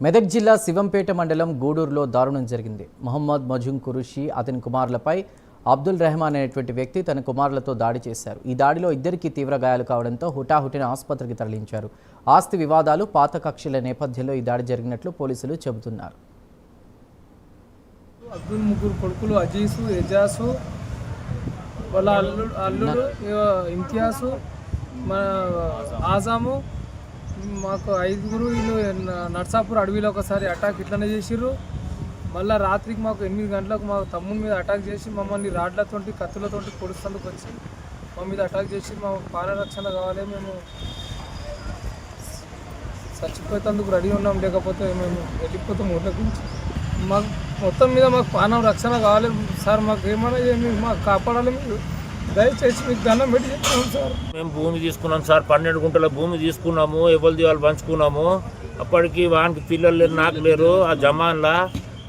మెదక్ జిల్లా శివంపేట మండలం గూడూరులో దారుణం జరిగింది. మొహమ్మద్ మజుం కురుషి అతని కుమారులపై అబ్దుల్ రెహమాన్ అనేటువంటి వ్యక్తి తన కుమారులతో దాడి చేశారు. ఈ దాడిలో ఇద్దరికి తీవ్ర గాయాలు కావడంతో హుటాహుటిన ఆసుపత్రికి తరలించారు. ఆస్తి వివాదాలు, పాత కక్షల నేపథ్యంలో ఈ దాడి జరిగినట్లు పోలీసులు చెబుతున్నారు. అబ్దుల్ ముగ్గురు కొడుకులు అజీసు, ఎజాసు, వాళ్ళ అల్లుడు ఇంతియాసు, మన ఆజాము, మాకు 5గురు. వీళ్ళు నర్సాపూర్ అడవిలో ఒకసారి అటాక్ ఇట్లనే చేసిర్రు. మళ్ళీ రాత్రికి మాకు 8 గంటలకు మా తమ్ముని మీద అటాక్ చేసి మమ్మల్ని రాడ్లతోటి కత్తులతోటి పొడుస్తందుకు వచ్చి మా మీద అటాక్ చేసి మా ప్రాణరక్షణ కావాలి, మేము చచ్చిపోయేందుకు రెడీ ఉన్నాం, లేకపోతే మేము వెళ్ళిపోతాం ఊళ్ళకి. మాకు మొత్తం మీద మాకు ప్రాణం రక్షణ కావాలి సార్. మాకు ఏమైనా మాకు కాపాడాలి, మీరు దయచేసి మీకు దండం పెట్టి చెప్తున్నాం సార్. మేము భూమి తీసుకున్నాం సార్, 12 గుంటల భూమి తీసుకున్నాము, ఎవరిది వాళ్ళు పంచుకున్నాము. అప్పటికి వానికి పిల్లలు లేరు, నాకు లేరు. ఆ జమాన్లా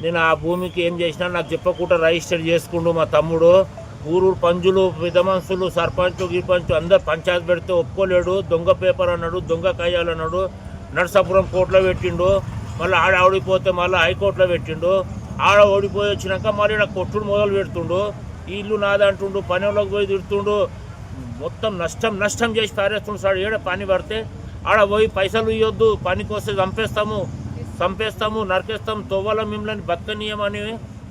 నేను ఆ భూమికి ఏం చేసినా నాకు చెప్పకుండా రిజిస్టర్ చేసుకుండు మా తమ్ముడు. ఊరు పంజులు, పెద్ద మనుషులు, సర్పంచ్, గిర్పంచ్ అందరు పంచాయతీ పెడితే ఒప్పుకోలేడు. దొంగ పేపర్ అన్నాడు, దొంగ కయ్యాలు అన్నాడు. నర్సాపురం కోర్టులో పెట్టిండు. మళ్ళీ ఆడ ఓడిపోతే మళ్ళీ హైకోర్టులో పెట్టిండు. ఆడ ఓడిపోయి వచ్చినాక మళ్ళీ ఇక్కడ కొట్టుడు మొదలు పెడుతుండు. ఇల్లు నాదంటుండు, పనిలోకి పోయి తిడుతుండు. మొత్తం నష్టం చేసి పారేస్తుండు సార్. ఏడ పని పడితే ఆడ పోయి పైసలు ఇవ్వద్దు, పనికి వస్తే చంపేస్తాము, నరికేస్తాం, తొవ్వల మిమ్మల్ని బతకనీయమని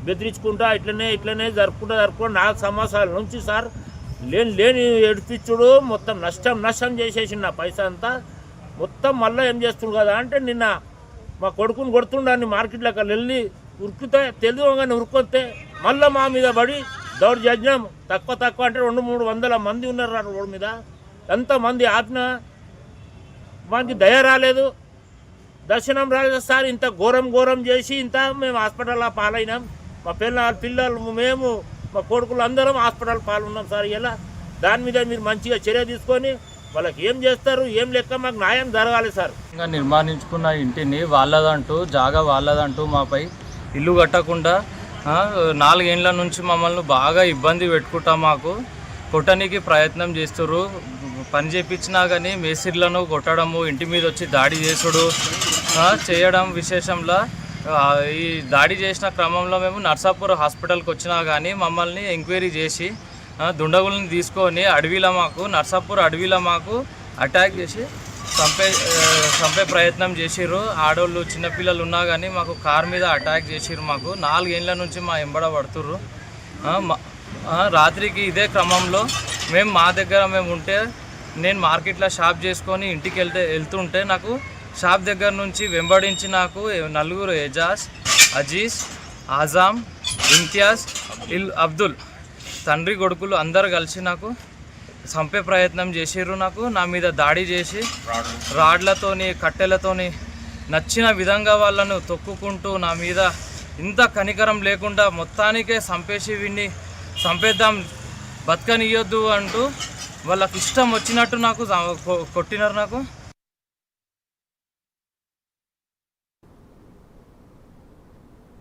బెదిరించుకుంటా ఇట్లనే జరుపుకుంటా 4 సంవత్సరాల నుంచి సార్ లేని ఏడిపించుడు. మొత్తం నష్టం చేసేసి నా పైసా అంతా మొత్తం. మళ్ళీ ఏం చేస్తుండు కదా అంటే నిన్న మా కొడుకుని కొడుతుండని మార్కెట్లోకి వెళ్ళి ఉరికితే తెలియగానే ఉరుకొస్తే మళ్ళీ మా మీద పడి దౌర్జన్యం. తక్కువ అంటే 200-300 మంది ఉన్నారు రోడ్డు మీద. ఎంతమంది ఆపినా మనకి దయ రాలేదు, దర్శనం రాలేదు సార్. ఇంత ఘోరం చేసి ఇంత మేము హాస్పిటల్లో పాలైనాం. మా పిల్లలు, మేము, మా కొడుకులు అందరం హాస్పిటల్ పాలున్నాం సార్. ఇలా దాని మీద మీరు మంచిగా చర్య తీసుకొని వాళ్ళకి ఏం చేస్తారు, ఏం లెక్క, మాకు న్యాయం జరగాలి సార్. ఇంకా నిర్మాణించుకున్న ఇంటిని వాళ్ళదంటూ మాపై ఇల్లు కట్టకుండా 4 ఏళ్ళ నుంచి మమ్మల్ని బాగా ఇబ్బంది పెట్టుకుంటా మాకు కొట్టడానికి ప్రయత్నం చేస్తున్నారు. పని చేయించినా కానీ మేస్త్రీలను కొట్టడము, ఇంటి మీద వచ్చి దాడి చేసుడు చేయడం విశేషంలో. ఈ దాడి చేసిన క్రమంలో మేము నర్సాపూర్ హాస్పిటల్కి వచ్చినా కానీ మమ్మల్ని ఎంక్వైరీ చేసి దుండగులను తీసుకొని నర్సాపూర్ అడవిలో మాకు అటాక్ చేసి చంపే ప్రయత్నం చేసిర్రు. ఆడవాళ్ళు, చిన్నపిల్లలు ఉన్నా కానీ మాకు కార్ మీద అటాక్ చేసిర్రు. మాకు 4 ఏళ్ళ నుంచి మా ఎంబడ పడుతుర్రు. రాత్రికి ఇదే క్రమంలో మా దగ్గర ఉంటే నేను మార్కెట్లో షాప్ చేసుకొని ఇంటికి వెళ్తుంటే నాకు షాప్ దగ్గర నుంచి వెంబడించి నాకు 4 ఎజాజ్, అజీజ్, ఆజామ్, ఇంతియాజ్, అబ్దుల్ తండ్రి కొడుకులు అందరు కలిసి నాకు చంపే ప్రయత్నం చేసిర్రు. నా మీద దాడి చేసి రాడ్లతోని, కట్టెలతోని నచ్చిన విధంగా వాళ్ళను తొక్కుకుంటూ నా మీద ఇంత కనికరం లేకుండా మొత్తానికే చంపేసి వీడిని చంపేద్దాం, బతకనియొద్దు అంటూ వాళ్ళకి ఇష్టం వచ్చినట్టు నాకు కొట్టినారు.